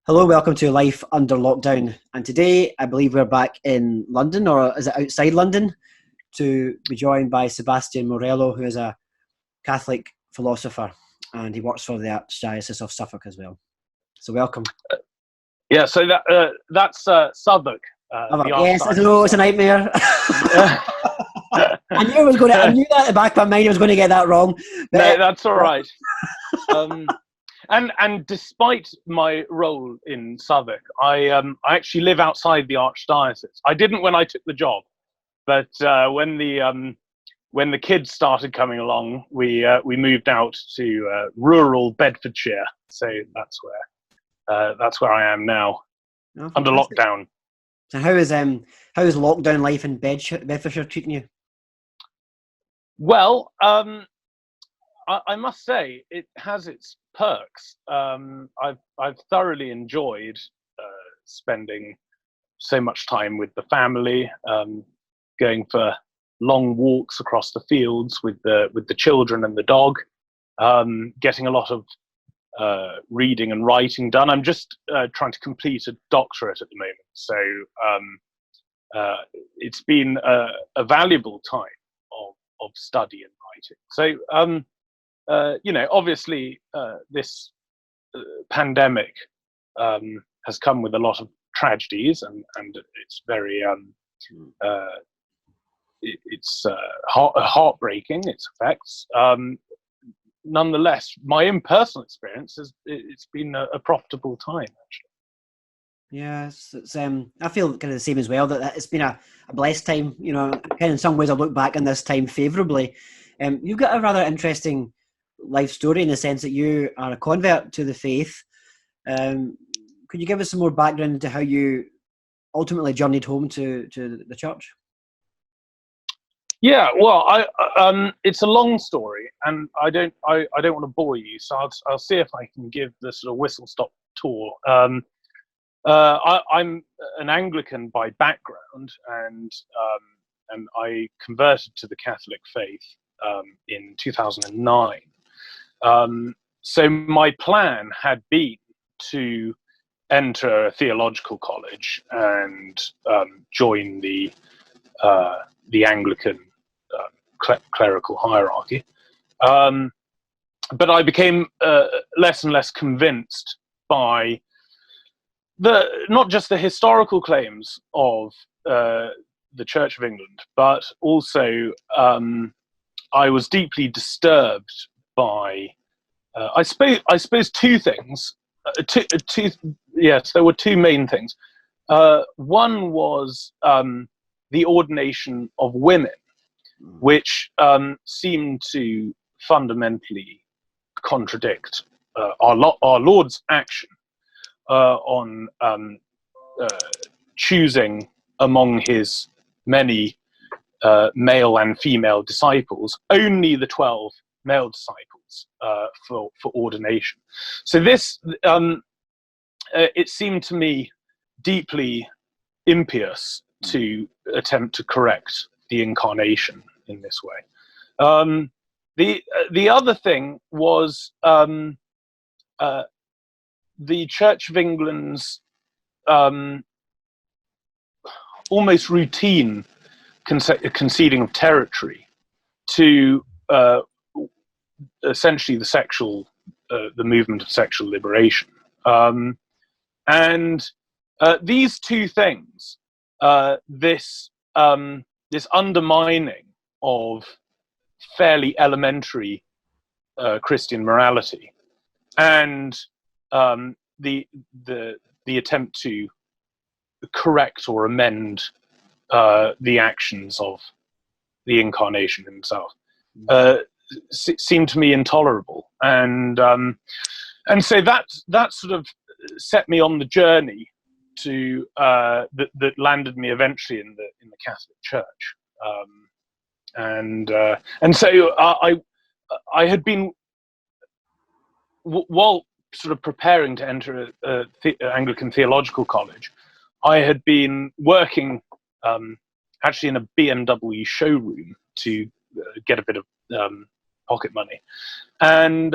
Hello, welcome to Life Under Lockdown. And today, I believe we're back in London, or is it outside London, to be joined by Sebastian Morello, who is a Catholic philosopher, and he works for the Archdiocese of Suffolk as well. So welcome. Yeah, so that's Southwark. Yes, I don't know, it's a nightmare. I knew I knew that at the back of my mind I was going to get that wrong. But no, that's all right. And despite my role in Southwark, I actually live outside the Archdiocese. I didn't when I took the job, but when the kids started coming along, we moved out to rural Bedfordshire. So that's where I am now, under lockdown. So how is lockdown life in Bedfordshire treating you? Well, I must say it has its perks. I've thoroughly enjoyed spending so much time with the family, going for long walks across the fields with the children and the dog, getting a lot of reading and writing done. I'm just trying to complete a doctorate at the moment, so it's been a valuable time of study and writing. So obviously this pandemic has come with a lot of tragedies, and it's very heartbreaking, its effects. Nonetheless, my own personal experience it's been a profitable time, actually. Yes, it's I feel kind of the same as well, that it's been a blessed time. Kind of in some ways I look back on this time favourably. You've got a rather interesting life story in the sense that you are a convert to the faith. Could you give us some more background into how you ultimately journeyed home to the church? Yeah, well, it's a long story, and I don't want to bore you, so I'll see if I can give the sort of whistle-stop tour. I'm an Anglican by background, and I converted to the Catholic faith in 2009. So my plan had been to enter a theological college and join the Anglican clerical hierarchy, but I became less and less convinced by not just the historical claims of the Church of England, but also I was deeply disturbed by I suppose two things. Yes, there were two main things. One was the ordination of women, which seemed to fundamentally contradict our Lord's action on choosing among his many male and female disciples only the 12 male disciples for ordination. So this it seemed to me deeply impious to attempt to correct the incarnation in this way. The other thing was the Church of England's almost routine conceding of territory to essentially the movement of sexual liberation, and these two things, this undermining of fairly elementary Christian morality, and the attempt to correct or amend the actions of the incarnation himself seemed to me intolerable, and so that sort of set me on the journey to that landed me eventually in the Catholic Church, and so I had been, while sort of preparing to enter Anglican theological college, I had been working actually in a BMW showroom to get a bit of pocket money, and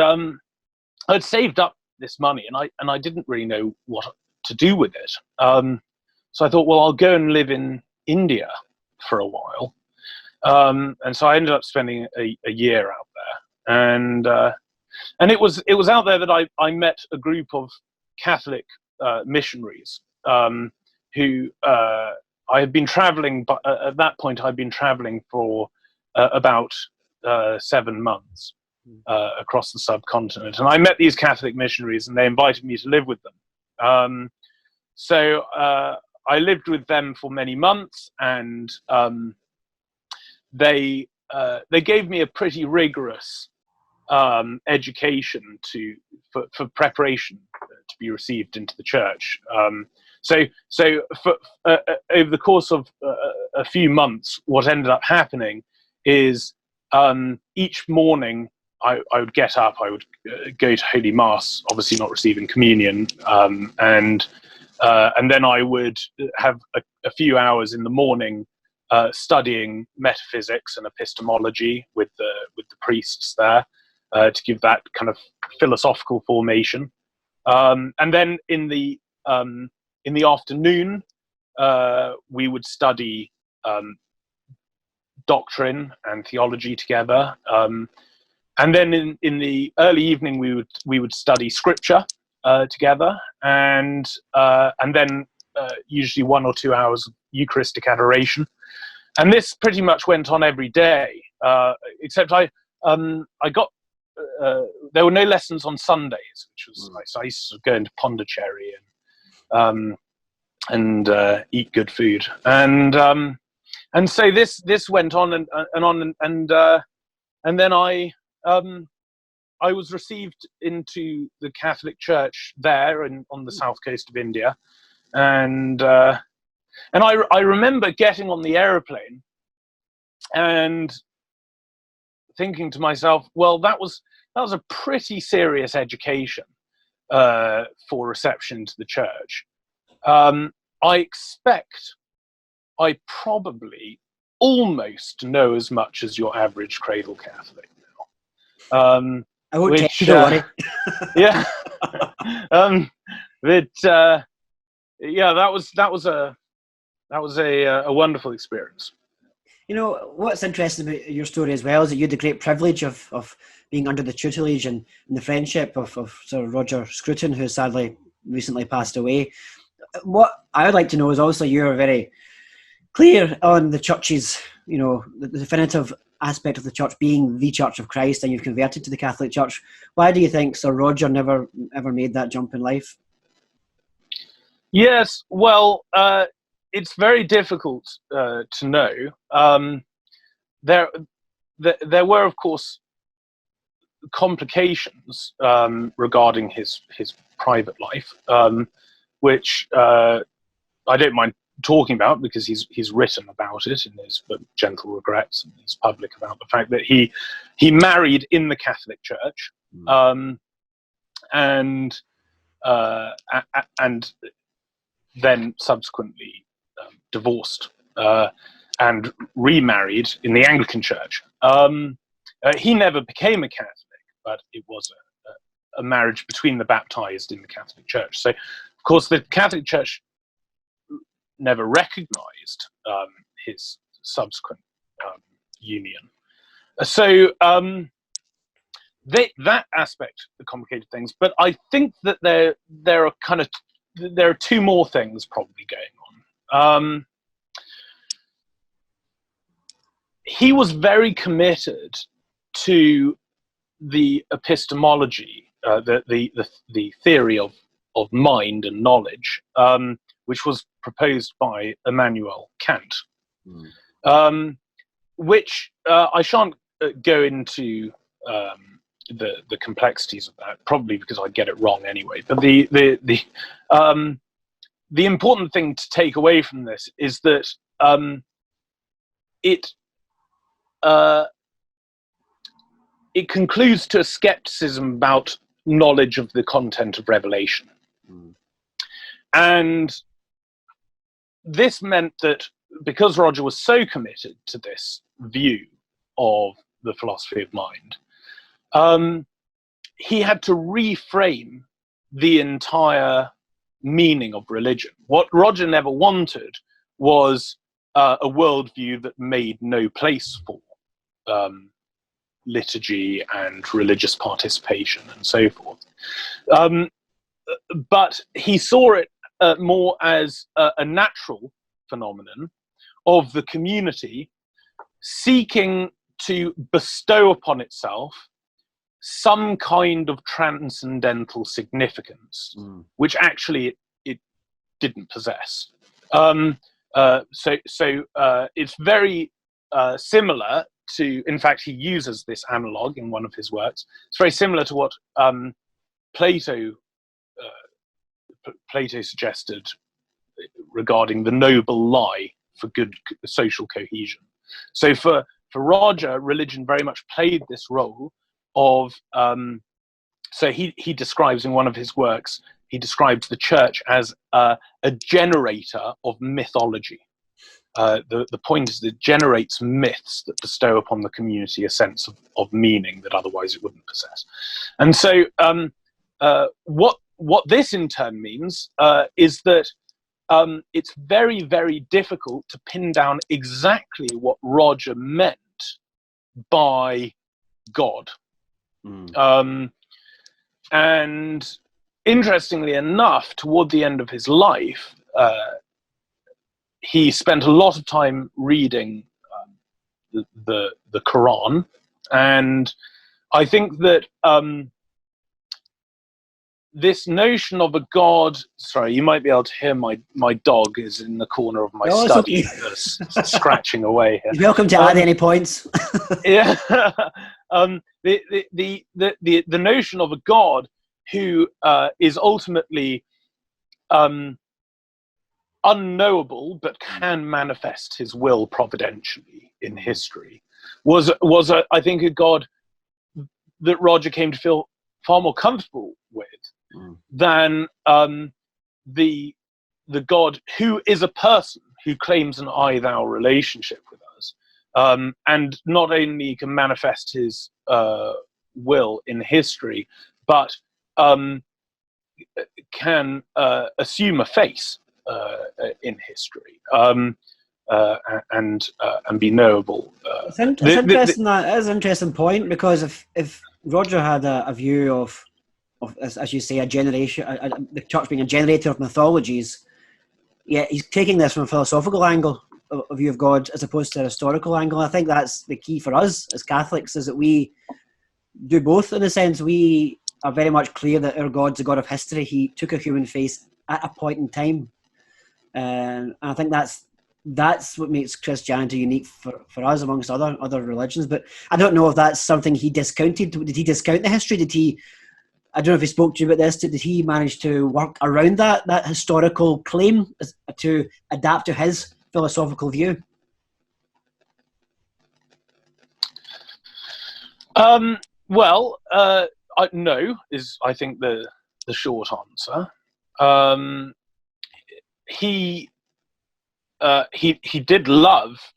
I'd saved up this money, and I didn't really know what to do with it. So I thought, well, I'll go and live in India for a while. And so I ended up spending a year out there, and it was out there that I met a group of Catholic missionaries who I had been traveling. But at that point, I'd been traveling for about 7 months across the subcontinent, and I met these Catholic missionaries, and they invited me to live with them. So I lived with them for many months, and they gave me a pretty rigorous education for preparation to be received into the church. So for, over the course of a few months, what ended up happening is each morning I would get up, I would go to Holy Mass, obviously not receiving communion, and then I would have a few hours in the morning studying metaphysics and epistemology with the priests there to give that kind of philosophical formation, and then in the afternoon we would study doctrine and theology together, and then in the early evening we would study scripture together, and then usually 1 or 2 hours of Eucharistic adoration. And this pretty much went on every day, except I got there were no lessons on Sundays, which was nice. I used to go into Pondicherry and eat good food, and so this went on and on, and then I was received into the Catholic Church there on the south coast of India, and I remember getting on the aeroplane and thinking to myself, well, that was a pretty serious education for reception to the church. I expect I probably almost know as much as your average cradle Catholic now. I won't tell you, don't worry. Yeah. Yeah, that was a wonderful experience. You know, what's interesting about your story as well is that you had the great privilege of being under the tutelage and the friendship of Sir Roger Scruton, who sadly recently passed away. What I would like to know is also you're very clear on the church's, the definitive aspect of the church being the Church of Christ, and you've converted to the Catholic Church. Why do you think Sir Roger never ever made that jump in life? Yes, well, it's very difficult to know. There were, of course, complications regarding his private life, which I don't mind talking about because he's written about it in his book Gentle Regrets, and he's public about the fact that he married in the Catholic Church, and then subsequently divorced and remarried in the Anglican Church. He never became a Catholic, but it was a marriage between the baptized in the Catholic Church. So, of course, the Catholic Church never recognized his subsequent union. So that aspect complicated things. But I think that there are two more things probably going on. He was very committed to the epistemology, the theory of mind and knowledge, which was proposed by Immanuel Kant, which I shan't go into the complexities of that, probably because I get it wrong anyway. But the important thing to take away from this is that it concludes to a skepticism about knowledge of the content of revelation. And this meant that because Roger was so committed to this view of the philosophy of mind, he had to reframe the entire meaning of religion. What Roger never wanted was a worldview that made no place for liturgy and religious participation and so forth. But he saw it more as a natural phenomenon of the community seeking to bestow upon itself some kind of transcendental significance, which actually it didn't possess. So it's very similar to, in fact, he uses this analog in one of his works. It's very similar to what Plato suggested regarding the noble lie for good social cohesion. So for Roger, religion very much played this role of, so he describes in one of his works, he describes the church as a generator of mythology. The point is that it generates myths that bestow upon the community a sense of meaning that otherwise it wouldn't possess. And so what this in turn means is that it's very, very difficult to pin down exactly what Roger meant by God. And interestingly enough, toward the end of his life, he spent a lot of time reading the Quran, and I think that this notion of a God. Sorry, you might be able to hear my dog is in the corner of my study, scratching away here. You're welcome to add any points. Yeah, the notion of a God who is ultimately unknowable but can manifest his will providentially in history was I think a God that Roger came to feel far more comfortable with than the God who is a person who claims an I-thou relationship with us, and not only can manifest his will in history, but can assume a face in history and be knowable. It's interesting. That is an interesting point, because if Roger had a view of as you say, a generation, the church being a generator of mythologies, yeah, he's taking this from a philosophical angle, a view of God, as opposed to a historical angle. I think that's the key for us as Catholics, is that we do both. In a sense, we are very much clear that our God's a God of history. He took a human face at a point in time, and I think that's what makes Christianity unique for us amongst other religions. But I don't know if that's something he discounted. Did he discount the history? I don't know if he spoke to you about this. Did he manage to work around that historical claim to adapt to his philosophical view? Well, no is, I think, the short answer. He did love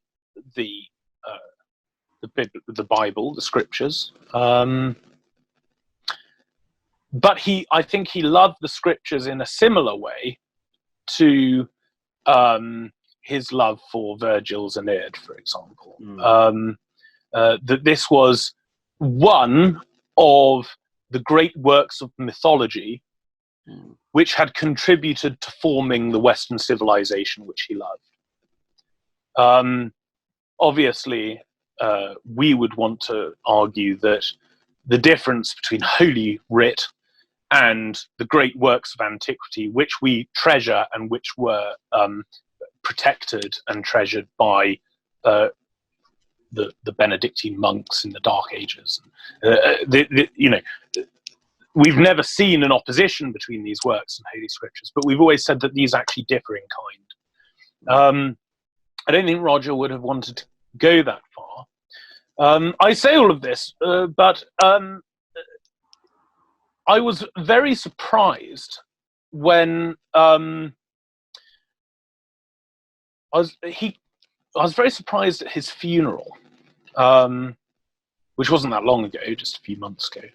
the Bible, the scriptures. But I think he loved the scriptures in a similar way to his love for Virgil's Aeneid, for example. That this was one of the great works of mythology which had contributed to forming the Western civilization which he loved. Obviously, we would want to argue that the difference between Holy Writ and the great works of antiquity, which we treasure and which were protected and treasured by the Benedictine monks in the Dark Ages. We've never seen an opposition between these works and Holy Scriptures, but we've always said that these actually differ in kind. I don't think Roger would have wanted to go that far. I say all of this, but I was very surprised when I was very surprised at his funeral, which wasn't that long ago, just a few months ago.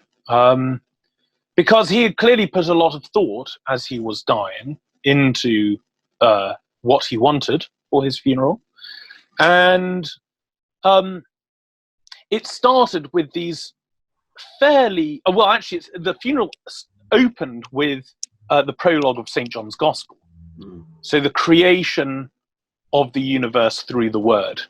because he had clearly put a lot of thought as he was dying into what he wanted for his funeral. And it started with these fairly, well, actually, the funeral opened with the prologue of St. John's Gospel. So the creation of the universe through the word.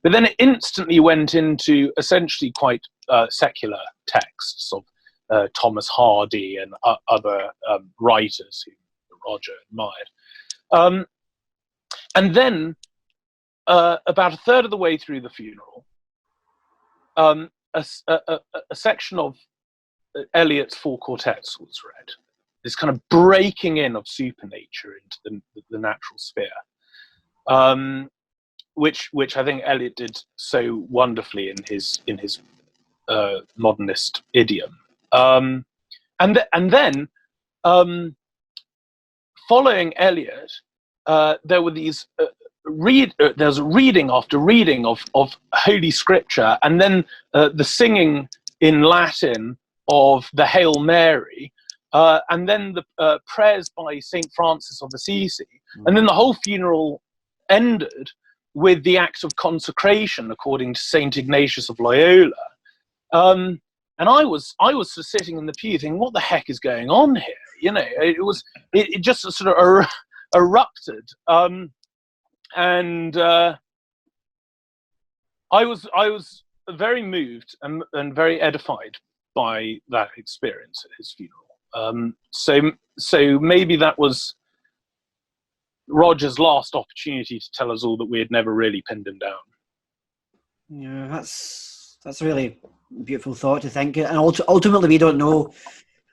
But then it instantly went into essentially quite secular texts of Thomas Hardy and other writers who Roger admired. And then, about a third of the way through the funeral, a section of Eliot's Four Quartets was read. This kind of breaking in of supernature into the natural sphere, which I think Eliot did so wonderfully in his modernist idiom. And then following Eliot, there were these there's reading after reading of Holy Scripture, and then the singing in Latin of the Hail Mary, and then the prayers by St. Francis of Assisi, and then the whole funeral ended with the act of consecration according to St. Ignatius of Loyola. And I was sort of sitting in the pew thinking, what the heck is going on here? You know, it just sort of erupted. And I was very moved and very edified by that experience at his funeral. So maybe that was Roger's last opportunity to tell us all that we had never really pinned him down. Yeah, that's a really beautiful thought to think. And ultimately, we don't know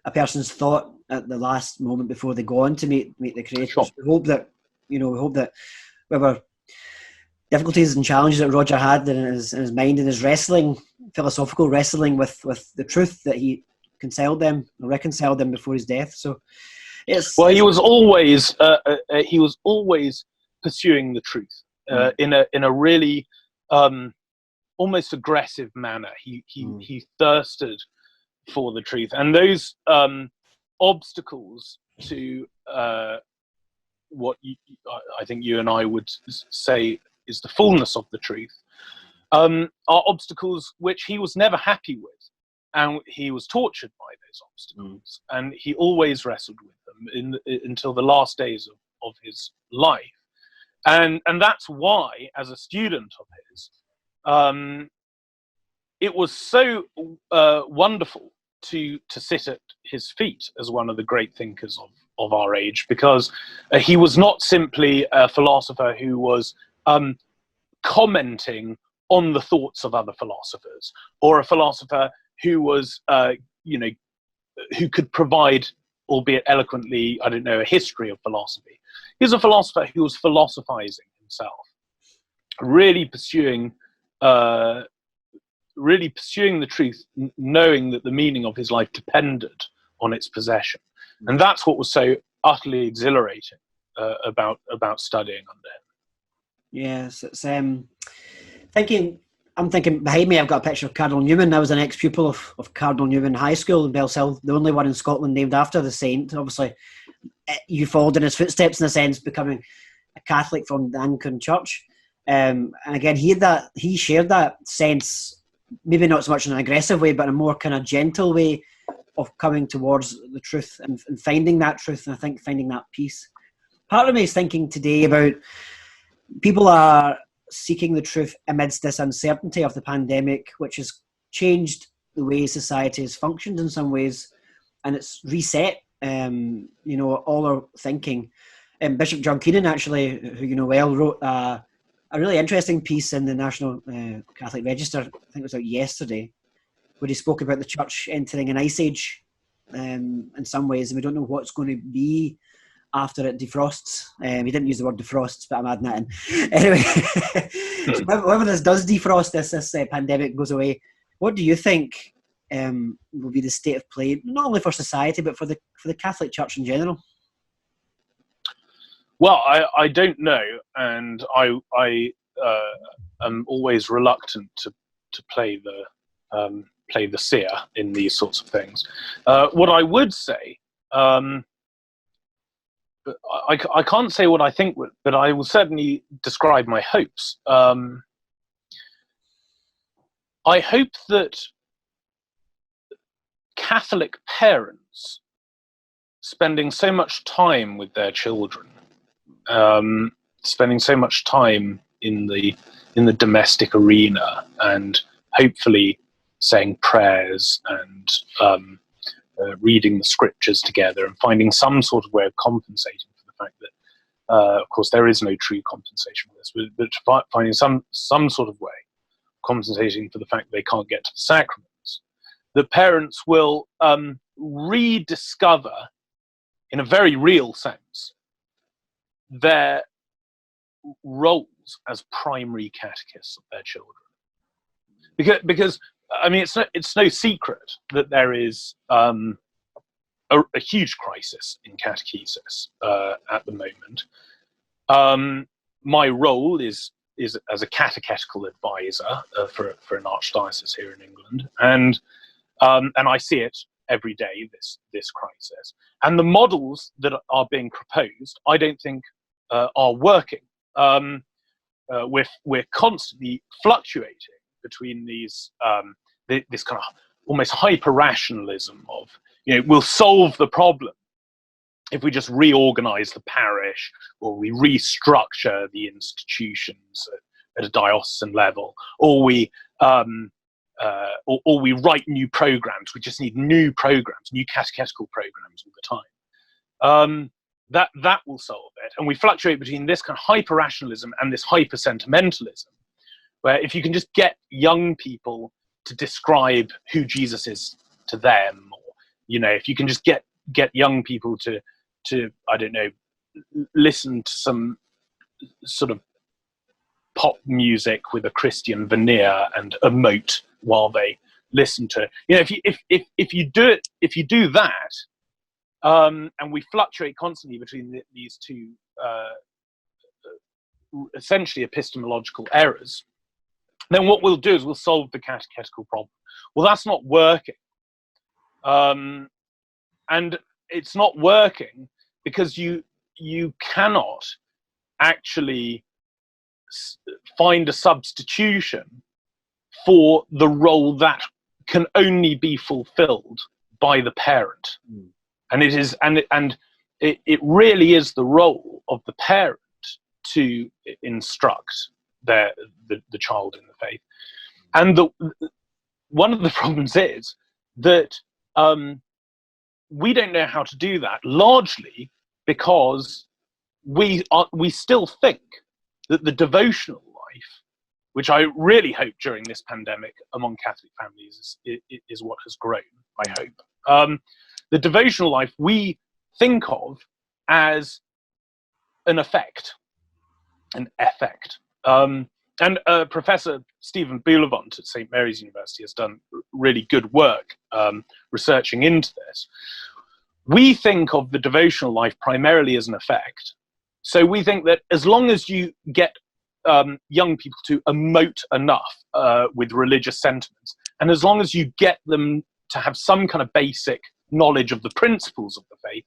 a person's thought at the last moment before they go on to meet the Creator. Sure. We hope that whatever difficulties and challenges that Roger had in his mind and his philosophical wrestling with the truth, that he reconciled them before his death. So he was always pursuing the truth in a really almost aggressive manner. He thirsted for the truth, and those obstacles to what I think you and I would say is the fullness of the truth, are obstacles which he was never happy with, and he was tortured by those obstacles, and he always wrestled with them until the last days of his life, and that's why, as a student of his, it was so wonderful to sit at his feet as one of the great thinkers of our age, because he was not simply a philosopher who was commenting on the thoughts of other philosophers, or a philosopher who was, who could provide, albeit eloquently, a history of philosophy. He was a philosopher who was philosophizing himself, really pursuing the truth, knowing that the meaning of his life depended on its possession. And that's what was so utterly exhilarating about studying under him. Yes, it's I'm thinking behind me I've got a picture of Cardinal Newman. I was an ex-pupil of Cardinal Newman High School in Bellshill, the only one in Scotland named after the saint. Obviously, you followed in his footsteps in a sense, becoming a Catholic from the Anglican Church. And again, he shared that sense, maybe not so much in an aggressive way, but in a more kind of gentle way of coming towards the truth and finding that truth, and I think finding that peace. Part of me is thinking today about people are seeking the truth amidst this uncertainty of the pandemic, which has changed the way society has functioned in some ways, and it's reset all our thinking. Bishop John Keenan, actually, who you know well, wrote a really interesting piece in the National Catholic Register, I think it was out yesterday, where he spoke about the church entering an ice age in some ways, and we don't know what's going to be after it defrosts. He didn't use the word defrosts, but I'm adding that in. Anyway, so whenever this does defrost, this pandemic goes away, what do you think will be the state of play, not only for society, but for the Catholic Church in general? Well, I don't know, and I am always reluctant to play play the seer in these sorts of things. What I would say, I can't say what I think, but I will certainly describe my hopes. I hope that Catholic parents spending so much time with their children, spending so much time in the domestic arena, and hopefully saying prayers and reading the scriptures together, and finding some sort of way of compensating for the fact that, of course, there is no true compensation for this, but finding some sort of way compensating for the fact that they can't get to the sacraments, that parents will rediscover, in a very real sense, their roles as primary catechists of their children. Because I mean, it's no secret that there is a huge crisis in catechesis at the moment. My role is as a catechetical advisor for an archdiocese here in England, and I see it every day, this crisis, and the models that are being proposed, I don't think are working. We're constantly fluctuating between these this kind of almost hyper rationalism of, we'll solve the problem if we just reorganize the parish, or we restructure the institutions at a diocesan level, or we write new programs. We just need new programs, new catechetical programs all the time. That will solve it. And we fluctuate between this kind of hyper rationalism and this hyper sentimentalism, where if you can just get young people to describe who Jesus is to them, or if you can just get young people to I don't know, listen to some sort of pop music with a Christian veneer and emote while they listen to it. If you do that, and we fluctuate constantly between these two essentially epistemological errors, then what we'll do is we'll solve the catechetical problem. Well, that's not working, and it's not working because you cannot actually find a substitution for the role that can only be fulfilled by the parent. And it really is the role of the parent to instruct the child in the faith. And one of the problems is that we don't know how to do that, largely because we still think that the devotional life, which I really hope during this pandemic among Catholic families is what has grown, I hope. The devotional life we think of as an effect, an effect. And Professor Stephen Bullivant at St. Mary's University has done really good work researching into this. We think of the devotional life primarily as an effect. So we think that as long as you get young people to emote enough with religious sentiments, and as long as you get them to have some kind of basic knowledge of the principles of the faith,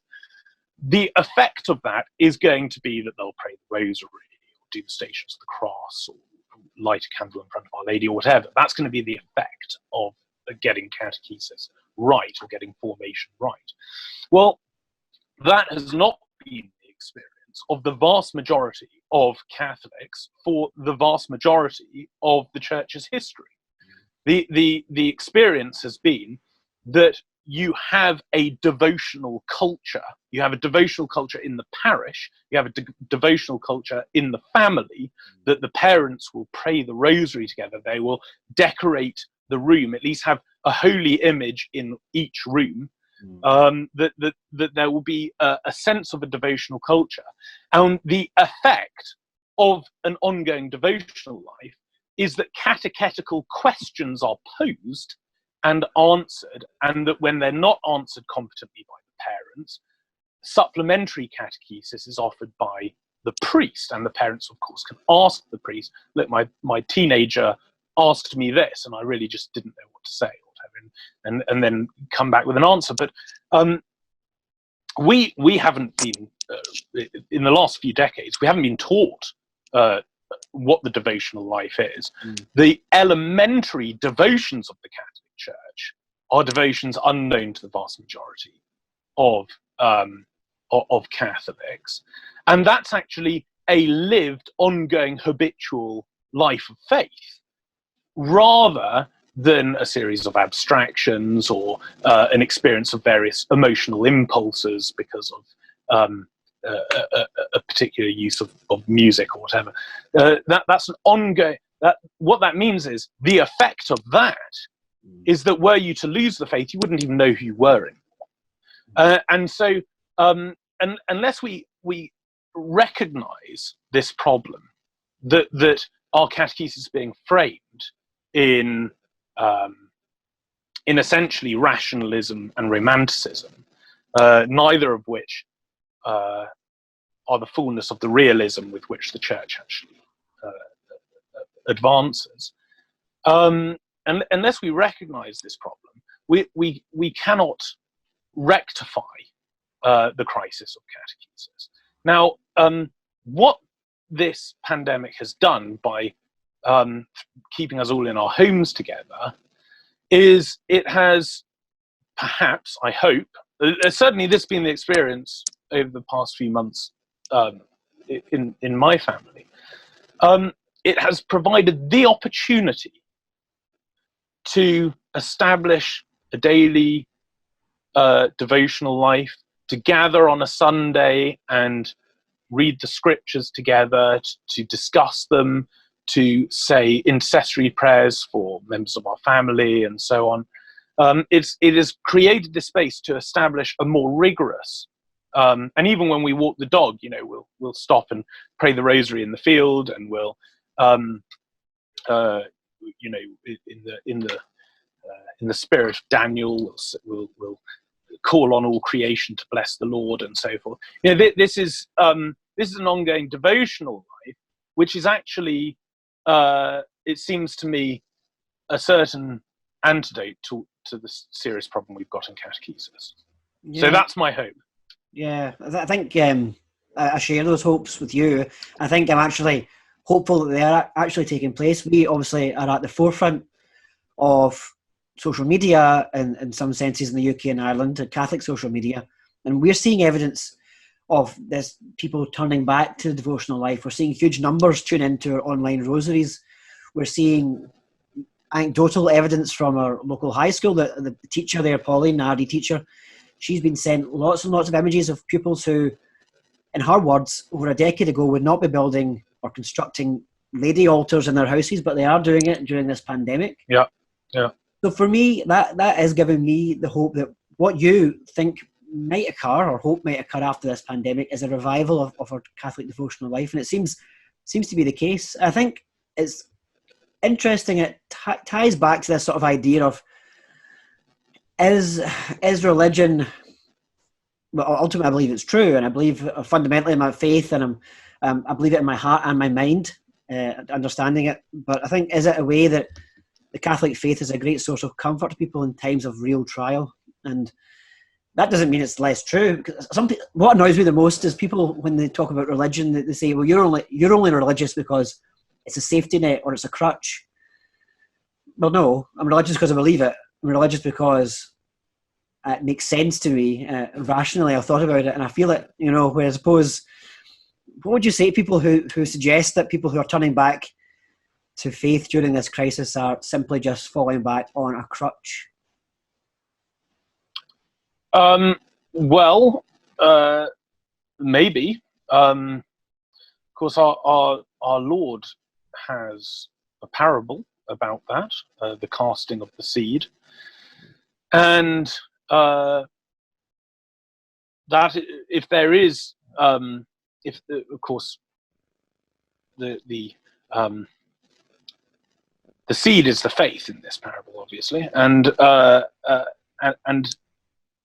the effect of that is going to be that they'll pray the rosary, or do the Stations of the Cross, or light a candle in front of Our Lady, or whatever. That's going to be the effect of getting catechesis right, or getting formation right. Well, that has not been the experience of the vast majority of Catholics for the vast majority of the Church's history. The experience has been that you have a devotional culture. You have a devotional culture in the parish. You have a devotional culture in the family, that the parents will pray the rosary together. They will decorate the room, at least have a holy image in each room. That there will be a sense of a devotional culture. And the effect of an ongoing devotional life is that catechetical questions are posed and answered, and that when they're not answered competently by the parents, supplementary catechesis is offered by the priest, and the parents, of course, can ask the priest, look, my teenager asked me this, and I really just didn't know what to say, or whatever. and then come back with an answer. But we haven't been in the last few decades. We haven't been taught what the devotional life is. The elementary devotions of the Catholic Church are devotions unknown to the vast majority of Catholics, and that's actually a lived, ongoing, habitual life of faith, rather than a series of abstractions or an experience of various emotional impulses because of a particular use of music or whatever. That's an ongoing. What that means is the effect of that is that were you to lose the faith, you wouldn't even know who you were anymore. And so, unless we recognize this problem, that our catechesis is being framed in essentially rationalism and romanticism, neither of which are the fullness of the realism with which the Church actually advances. And unless we recognize this problem, we cannot rectify the crisis of catechesis. Now, what this pandemic has done by keeping us all in our homes together is it has perhaps, I hope, certainly this has been the experience over the past few months in my family, it has provided the opportunity to establish a daily devotional life, to gather on a Sunday and read the scriptures together, to discuss them, to say intercessory prayers for members of our family and so on. It has created this space to establish a more rigorous, and even when we walk the dog, we'll stop and pray the rosary in the field, and we'll, in the spirit of Daniel, we'll call on all creation to bless the Lord and so forth. This is an ongoing devotional life, which is actually, it seems to me, a certain antidote to the serious problem we've got in catechesis. Yeah. So that's my hope. Yeah, I think I share those hopes with you. I think I'm actually hopeful that they are actually taking place. We obviously are at the forefront of social media in some senses in the UK and Ireland, Catholic social media, and we're seeing evidence of this, people turning back to the devotional life. We're seeing huge numbers tune into our online rosaries. We're seeing anecdotal evidence from our local high school. The teacher there, Pauline, our RD teacher, she's been sent lots and lots of images of pupils who, in her words, over a decade ago would not be building or constructing lady altars in their houses, but they are doing it during this pandemic. Yeah. So for me, that is giving me the hope that what you think might occur or hope might occur after this pandemic is a revival of our Catholic devotional life, and it seems to be the case. I think it's interesting. It ties back to this sort of idea of is religion. Well, ultimately, I believe it's true, and I believe fundamentally in my faith, and I believe it in my heart and my mind, understanding it. But I think, is it a way that the Catholic faith is a great source of comfort to people in times of real trial? And that doesn't mean it's less true. Because what annoys me the most is people, when they talk about religion, they say, "Well, you're only religious because it's a safety net or it's a crutch." Well, no, I'm religious because I believe it. I'm religious because it makes sense to me. Rationally, I've thought about it and I feel it. Whereas, suppose, what would you say to people who suggest that people who are turning back to faith during this crisis are simply just falling back on a crutch? Well, maybe. Of course, our Lord has a parable about that, the casting of the seed, and that if there is, if of course the seed is the faith in this parable, obviously, and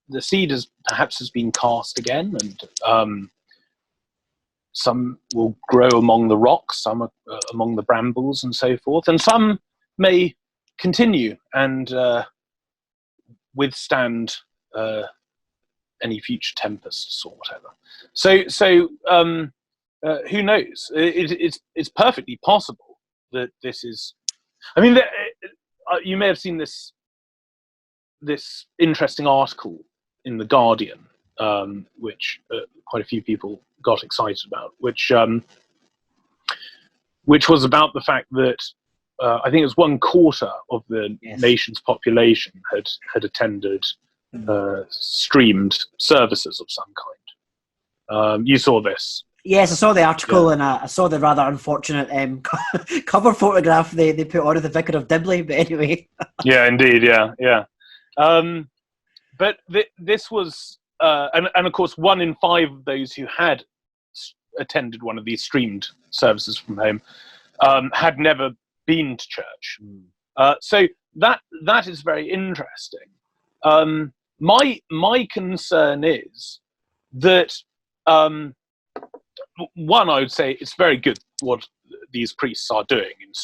the seed has been cast again, and some will grow among the rocks, some among the brambles and so forth, and some may continue and withstand any future tempests or whatever. Who knows? It's perfectly possible that this is. I mean, you may have seen this interesting article in the Guardian, which quite a few people got excited about, which was about the fact that I think it was 1/4 of the nation's population had attended streamed services of some kind. You saw this. Yes, I saw the article, and I saw the rather unfortunate cover photograph they put on of the Vicar of Dibley. But anyway. Yeah, indeed. Yeah. But this was, and of course, 1 in 5 of those who had attended one of these streamed services from home had never been to church. So that is very interesting. My concern is that one, I would say it's very good what these priests are doing in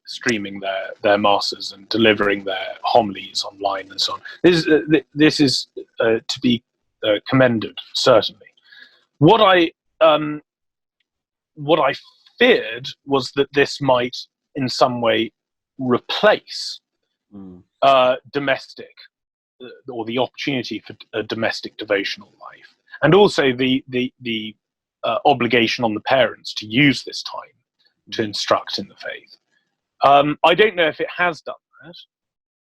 streaming their masses and delivering their homilies online and so on. This is to be commended, certainly. What I feared was that this might in some way replace domestic or the opportunity for a domestic devotional life, and also the obligation on the parents to use this time to instruct in the faith. I don't know if it has done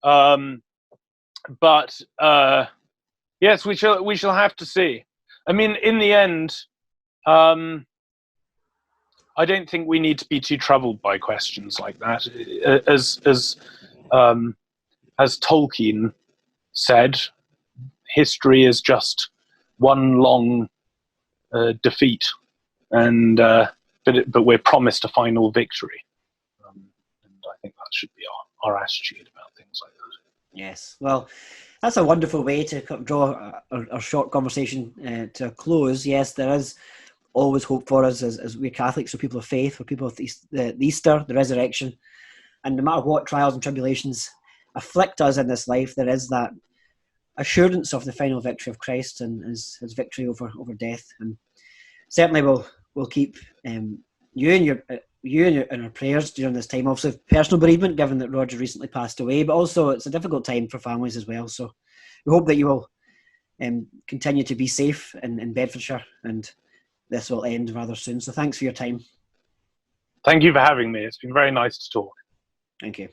that, but yes, we shall have to see. I mean, in the end, I don't think we need to be too troubled by questions like that. As Tolkien said, history is just one long defeat, and but we're promised a final victory, and I think that should be our attitude about things like that. Yes, well, that's a wonderful way to draw our short conversation to a close. Yes, there is always hope for us as we're Catholics, or people of faith, for people of the Easter, the resurrection, and no matter what trials and tribulations afflict us in this life, there is that assurance of the final victory of Christ and his victory over death. And certainly we'll keep you in our prayers during this time. Also, personal bereavement, given that Roger recently passed away, but also it's a difficult time for families as well. So we hope that you will continue to be safe in Bedfordshire, and this will end rather soon. So thanks for your time. Thank you for having me. It's been very nice to talk. Thank you.